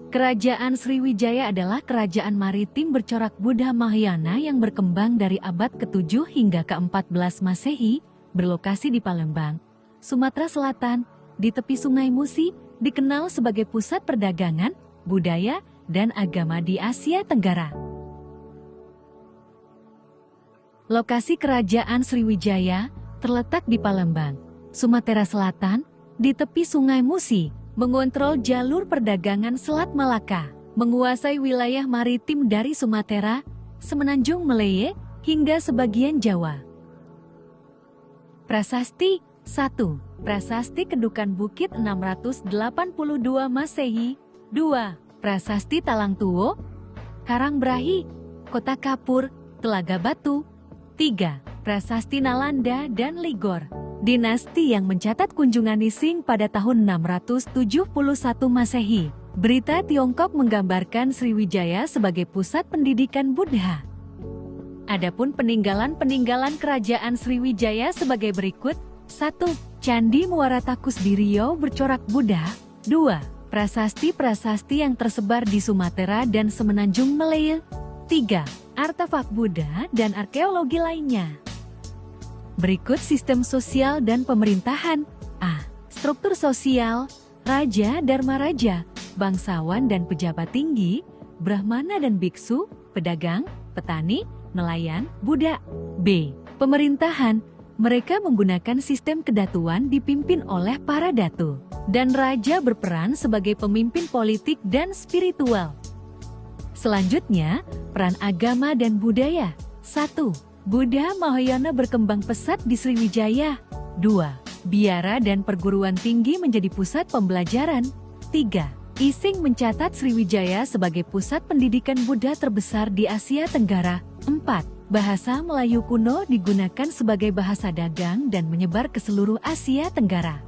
Kerajaan Sriwijaya adalah kerajaan maritim bercorak Buddha Mahayana yang berkembang dari abad ke-7 hingga ke-14 Masehi, berlokasi di Palembang, Sumatera Selatan, di tepi Sungai Musi, dikenal sebagai pusat perdagangan, budaya, dan agama di Asia Tenggara. Lokasi kerajaan Sriwijaya terletak di Palembang, Sumatera Selatan, di tepi Sungai Musi, mengontrol jalur perdagangan Selat Malaka, menguasai wilayah maritim dari Sumatera, Semenanjung Malaya, hingga sebagian Jawa. Prasasti 1. Prasasti Kedukan Bukit 682 Masehi. 2. Prasasti Talang Tuwo, Karangbrahi, Kota Kapur, Telaga Batu. 3. Prasasti Nalanda dan Ligor, dinasti yang mencatat kunjungan Nising pada tahun 671 Masehi. Berita Tiongkok menggambarkan Sriwijaya sebagai pusat pendidikan Buddha. Adapun peninggalan-peninggalan kerajaan Sriwijaya sebagai berikut. 1. Candi Muara Takus di Riau bercorak Buddha. 2. Prasasti-prasasti yang tersebar di Sumatera dan Semenanjung Malaya. 3. Artefak Buddha dan arkeologi lainnya. Berikut sistem sosial dan pemerintahan. A. Struktur sosial, raja, dharma raja, bangsawan dan pejabat tinggi, brahmana dan biksu, pedagang, petani, nelayan, budak. B. Pemerintahan, mereka menggunakan sistem kedatuan dipimpin oleh para datu, dan raja berperan sebagai pemimpin politik dan spiritual. Selanjutnya, peran agama dan budaya. 1. Buddha Mahayana berkembang pesat di Sriwijaya. 2. Biara dan perguruan tinggi menjadi pusat pembelajaran. 3. Ising mencatat Sriwijaya sebagai pusat pendidikan Buddha terbesar di Asia Tenggara. 4. Bahasa Melayu kuno digunakan sebagai bahasa dagang dan menyebar ke seluruh Asia Tenggara.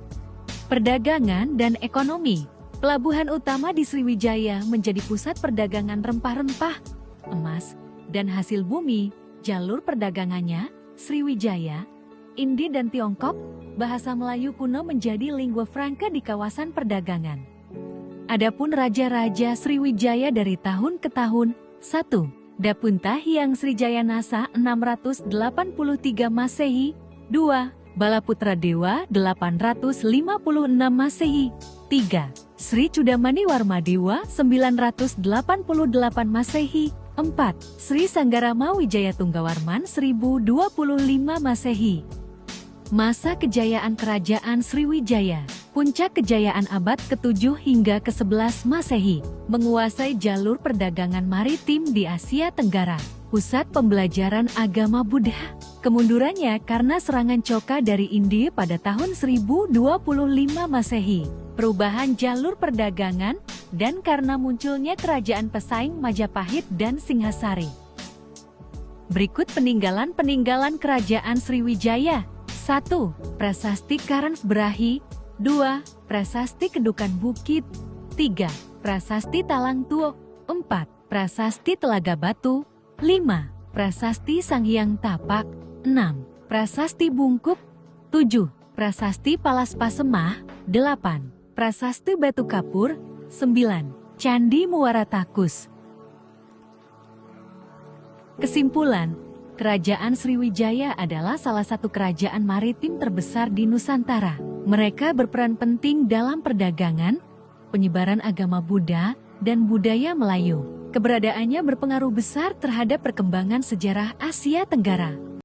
Perdagangan dan ekonomi. Pelabuhan utama di Sriwijaya menjadi pusat perdagangan rempah-rempah, emas, dan hasil bumi. Jalur perdagangannya, Sriwijaya, Indi dan Tiongkok, bahasa Melayu kuno menjadi lingua franca di kawasan perdagangan. Adapun raja-raja Sriwijaya dari tahun ke tahun. 1. Dapunta Hyang Srijayanasa 683 Masehi. 2. Balaputra Dewa 856 Masehi. 3. Sri Chudamani Warmadewa 988 Masehi. 4. Sri Sanggarama Wijaya Tunggawarman 1025 Masehi. Masa kejayaan Kerajaan Sriwijaya. Puncak kejayaan abad ke-7 hingga ke-11 Masehi, menguasai jalur perdagangan maritim di Asia Tenggara, pusat pembelajaran agama Buddha. Kemundurannya karena serangan Choka dari India pada tahun 1025 Masehi, perubahan jalur perdagangan, dan karena munculnya kerajaan pesaing Majapahit dan Singhasari. Berikut peninggalan-peninggalan kerajaan Sriwijaya. 1. Prasasti Karangbrahi. 2. Prasasti Kedukan Bukit. 3. Prasasti Talang Tuwo. 4. Prasasti Telaga Batu. 5. Prasasti Sanghyang Tapak. 6. Prasasti Bungkup. 7. Prasasti Palas Pasemah. 8. Prasasti Batu Kapur. 9. Candi Muara Takus. Kesimpulan, Kerajaan Sriwijaya adalah salah satu kerajaan maritim terbesar di Nusantara. Mereka berperan penting dalam perdagangan, penyebaran agama Buddha, dan budaya Melayu. Keberadaannya berpengaruh besar terhadap perkembangan sejarah Asia Tenggara.